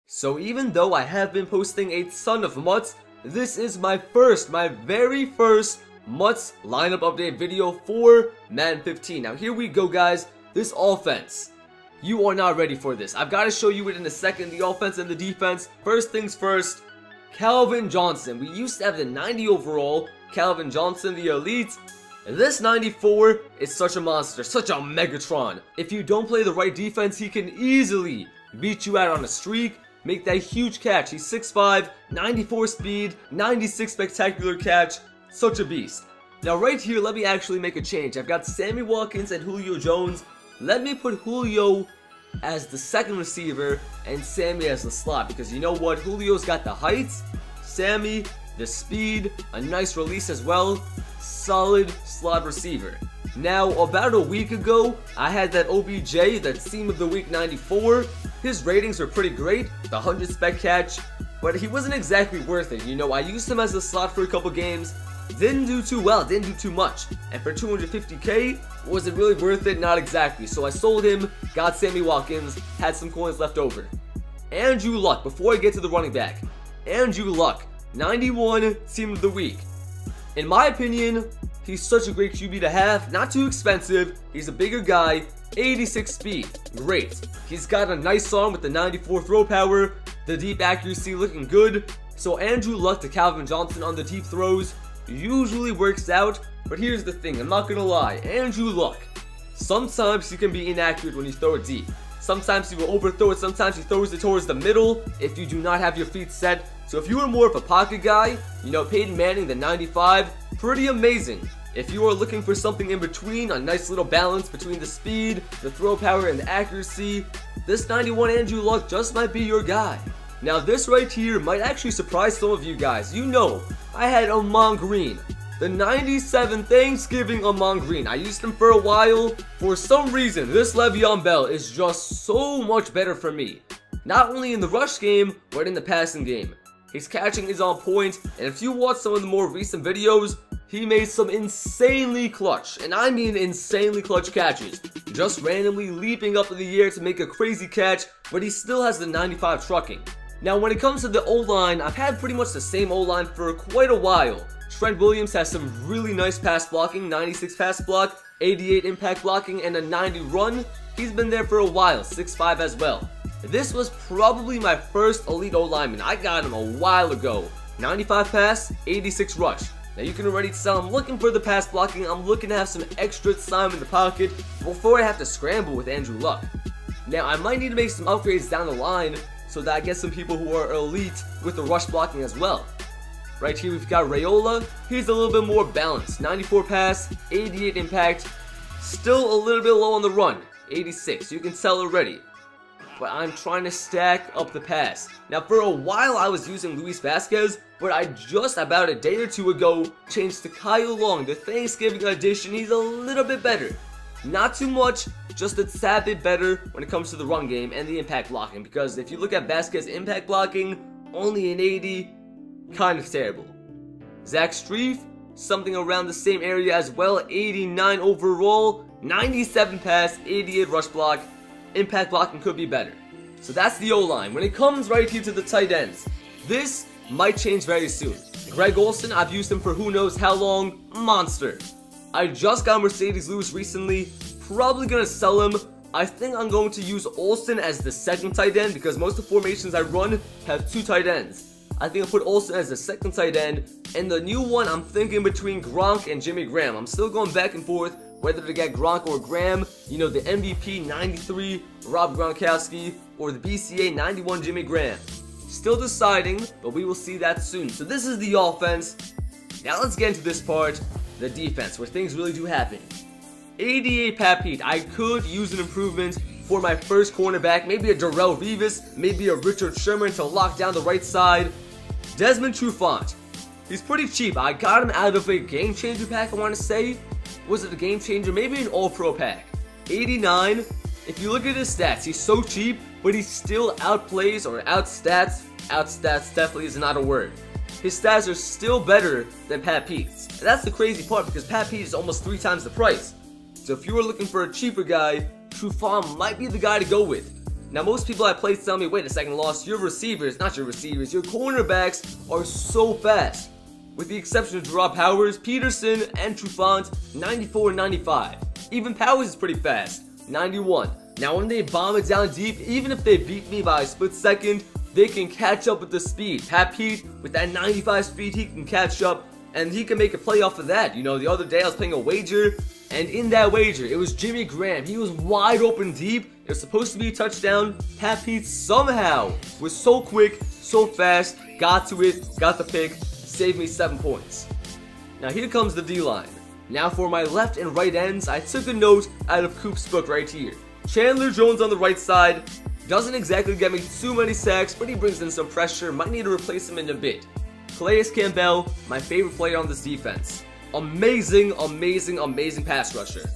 So even though I have been posting a ton of MUTs, this is my very first MUTs lineup update video for Madden 15. Now here we go, guys. This offense, you are not ready for this. I've got to show you it in a second, the offense and the defense. First things first, Calvin Johnson. We used to have the 90 overall, Calvin Johnson, the elite. This 94 is such a monster, such a Megatron. If you don't play the right defense, he can easily beat you out on a streak, make that huge catch. He's 6'5", 94 speed, 96 spectacular catch, such a beast. Now right here, let me actually make a change. I've got Sammy Watkins and Julio Jones. Let me put Julio as the second receiver and Sammy as the slot, because you know what? Julio's got the heights, Sammy, the speed, a nice release as well. Solid slot receiver. Now, about a week ago, I had that OBJ, that Team of the Week 94. His ratings were pretty great, the 100 spec catch, but he wasn't exactly worth it. You know, I used him as a slot for a couple games, didn't do too well, didn't do too much, and for 250k, was it really worth it? Not exactly. So I sold him, got Sammy Watkins, had some coins left over. Andrew Luck, before I get to the running back, Andrew Luck, 91 Team of the Week. In my opinion, he's such a great QB to have, not too expensive, he's a bigger guy, 86 speed, great. He's got a nice arm with the 94 throw power, the deep accuracy looking good. So Andrew Luck to Calvin Johnson on the deep throws usually works out, but here's the thing, I'm not gonna lie, Andrew Luck, sometimes he can be inaccurate when you throw it deep. Sometimes he will overthrow it, sometimes he throws it towards the middle if you do not have your feet set. So if you are more of a pocket guy, you know, Peyton Manning, the 95, pretty amazing. If you are looking for something in between, a nice little balance between the speed, the throw power, and the accuracy, this 91 Andrew Luck just might be your guy. Now this right here might actually surprise some of you guys. You know, I had Amon Green, the 97 Thanksgiving Amon Green. I used him for a while. For some reason, this Le'Veon Bell is just so much better for me. Not only in the rush game, but in the passing game. His catching is on point, and if you watch some of the more recent videos, he made some insanely clutch, and I mean insanely clutch catches. Just randomly leaping up in the air to make a crazy catch, but he still has the 95 trucking. Now when it comes to the O-line, I've had pretty much the same O-line for quite a while. Trent Williams has some really nice pass blocking, 96 pass block, 88 impact blocking, and a 90 run. He's been there for a while, 6'5" as well. This was probably my first elite O-lineman. I got him a while ago. 95 pass, 86 rush. Now you can already tell I'm looking for the pass blocking. I'm looking to have some extra time in the pocket before I have to scramble with Andrew Luck. Now I might need to make some upgrades down the line so that I get some people who are elite with the rush blocking as well. Right here we've got Rayola. He's a little bit more balanced. 94 pass, 88 impact. Still a little bit low on the run. 86, you can tell already. But I'm trying to stack up the pass. Now for a while I was using Luis Vasquez, but I just about a day or two ago changed to Kyle Long, the Thanksgiving edition. He's a little bit better. Not too much, just a tad bit better when it comes to the run game and the impact blocking, because if you look at Vasquez's impact blocking, only an 80, kind of terrible. Zach Strief, something around the same area as well, 89 overall, 97 pass, 88 rush block. Impact blocking could be better. So that's the O-line. When it comes right here to the tight ends, this might change very soon. Greg Olsen, I've used him for who knows how long, monster. I just got Mercedes Lewis recently, probably gonna sell him. I think I'm going to use Olsen as the second tight end because most of the formations I run have two tight ends. I think I'll put Olsen as the second tight end, and the new one I'm thinking between Gronk and Jimmy Graham. I'm still going back and forth whether to get Gronk or Graham, you know, the MVP 93 Rob Gronkowski or the BCA 91 Jimmy Graham. Still deciding, but we will see that soon. So this is the offense. Now let's get into this part, the defense, where things really do happen. 88 Pat Pete. I could use an improvement for my first cornerback, maybe a Darrell Revis, maybe a Richard Sherman to lock down the right side. Desmond Trufant. He's pretty cheap. I got him out of a game changer pack, I want to say. Was it a game changer? Maybe an all-pro pack. 89. If you look at his stats, he's so cheap, but he still outplays or outstats. Outstats definitely is not a word. His stats are still better than Pat Pete's. And that's the crazy part because Pat Pete is almost 3 times the price. So if you were looking for a cheaper guy, Trufant might be the guy to go with. Now, most people I play tell me, wait a second, Lost, your receivers, not your receivers, your cornerbacks are so fast. With the exception of Gerard Powers, Peterson, and Trufant, 94 and 95. Even Powers is pretty fast, 91. Now, when they bomb it down deep, even if they beat me by a split second, they can catch up with the speed. Pat Pete, with that 95 speed, he can catch up, and he can make a play off of that. You know, the other day I was playing a wager, and in that wager, it was Jimmy Graham. He was wide open deep. It was supposed to be a touchdown. Pat Pete somehow was so quick, so fast, got to it, got the pick, saved me 7 points. Now here comes the D-line. Now for my left and right ends, I took a note out of Coop's book right here. Chandler Jones on the right side. Doesn't exactly get me too many sacks, but he brings in some pressure. Might need to replace him in a bit. Calais Campbell, my favorite player on this defense. Amazing, amazing, amazing pass rusher.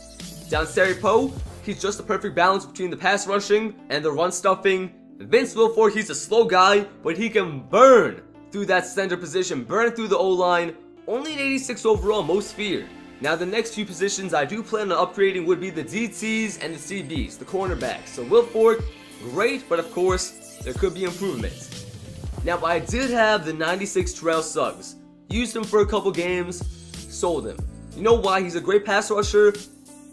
Downsary Poe, he's just the perfect balance between the pass rushing and the run stuffing. Vince Wilfork, he's a slow guy, but he can burn through that center position, burn through the O-line. Only an 86 overall, most feared. Now the next few positions I do plan on upgrading would be the DTs and the CBs, the cornerbacks. So Wilfork, great, but of course, there could be improvements. Now I did have the 96 Terrell Suggs. Used him for a couple games, sold him. You know why? He's a great pass rusher,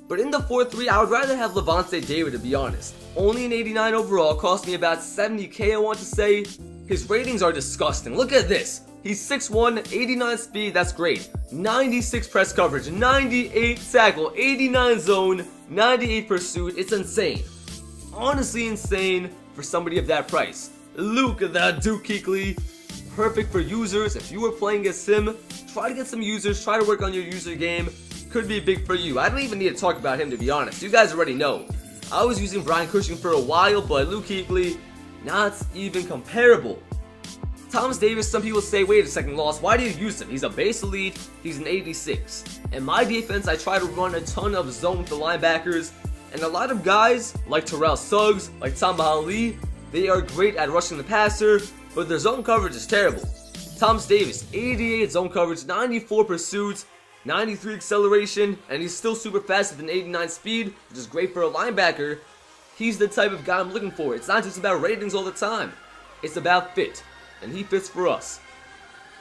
but in the 4-3, I would rather have Levante David, to be honest. Only an 89 overall, cost me about 70k, I want to say. His ratings are disgusting. Look at this. He's 6'1", 89 speed, that's great. 96 press coverage, 98 tackle, 89 zone, 98 pursuit. It's insane. Honestly insane for somebody of that price. Look at that Duke Kuechly. Perfect for users. If you were playing against him, try to get some users, try to work on your user game. Could be big for you. I don't even need to talk about him, to be honest. You guys already know. I was using Brian Cushing for a while, but Luke Kuechly, not even comparable. Thomas Davis, some people say, wait a second, Lost, why do you use him? He's a base elite, he's an 86. In my defense, I try to run a ton of zone with the linebackers, and a lot of guys, like Terrell Suggs, like Tamba Ali, they are great at rushing the passer, but their zone coverage is terrible. Thomas Davis, 88 zone coverage, 94 pursuits, 93 acceleration, and he's still super fast with an 89 speed, which is great for a linebacker. He's the type of guy I'm looking for. It's not just about ratings all the time. It's about fit, and he fits for us.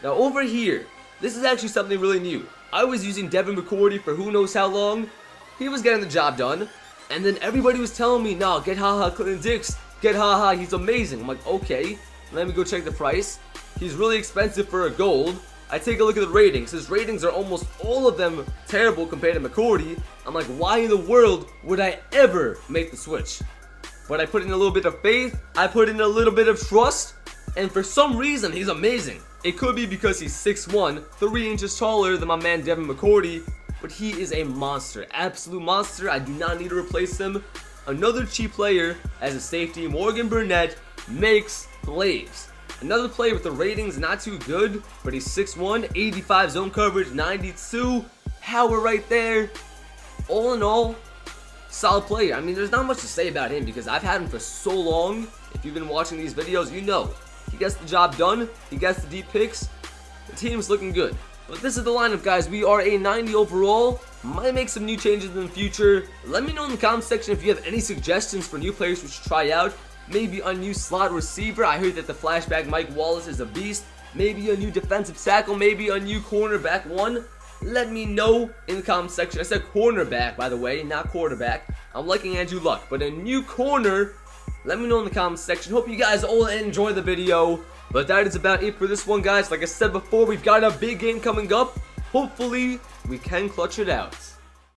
Now over here, this is actually something really new. I was using Devin McCourty for who knows how long. He was getting the job done, and then everybody was telling me, no, get haha Clinton Dix, get haha, he's amazing. I'm like, okay, let me go check the price. He's really expensive for a gold. I take a look at the ratings. His ratings are almost all of them terrible compared to McCourty. I'm like, why in the world would I ever make the switch? But I put in a little bit of faith, I put in a little bit of trust, and for some reason, he's amazing. It could be because he's 6'1", 3 inches taller than my man Devin McCourty, but he is a monster, absolute monster. I do not need to replace him. Another cheap player as a safety, Morgan Burnett, makes plays. Another player with the ratings not too good, but he's 6'1", 85 zone coverage, 92 power right there. All in all, solid player. I mean, there's not much to say about him because I've had him for so long. If you've been watching these videos, you know. He gets the job done. He gets the deep picks. The team's looking good. But this is the lineup, guys. We are a 90 overall. Might make some new changes in the future. Let me know in the comment section if you have any suggestions for new players we should try out. Maybe a new slot receiver. I heard that the flashback Mike Wallace is a beast. Maybe a new defensive tackle. Maybe a new cornerback one. Let me know in the comment section. I said cornerback, by the way, not quarterback. I'm liking Andrew Luck, but a new corner. Let me know in the comment section. Hope you guys all enjoy the video. But that is about it for this one, guys. Like I said before, we've got a big game coming up. Hopefully, we can clutch it out.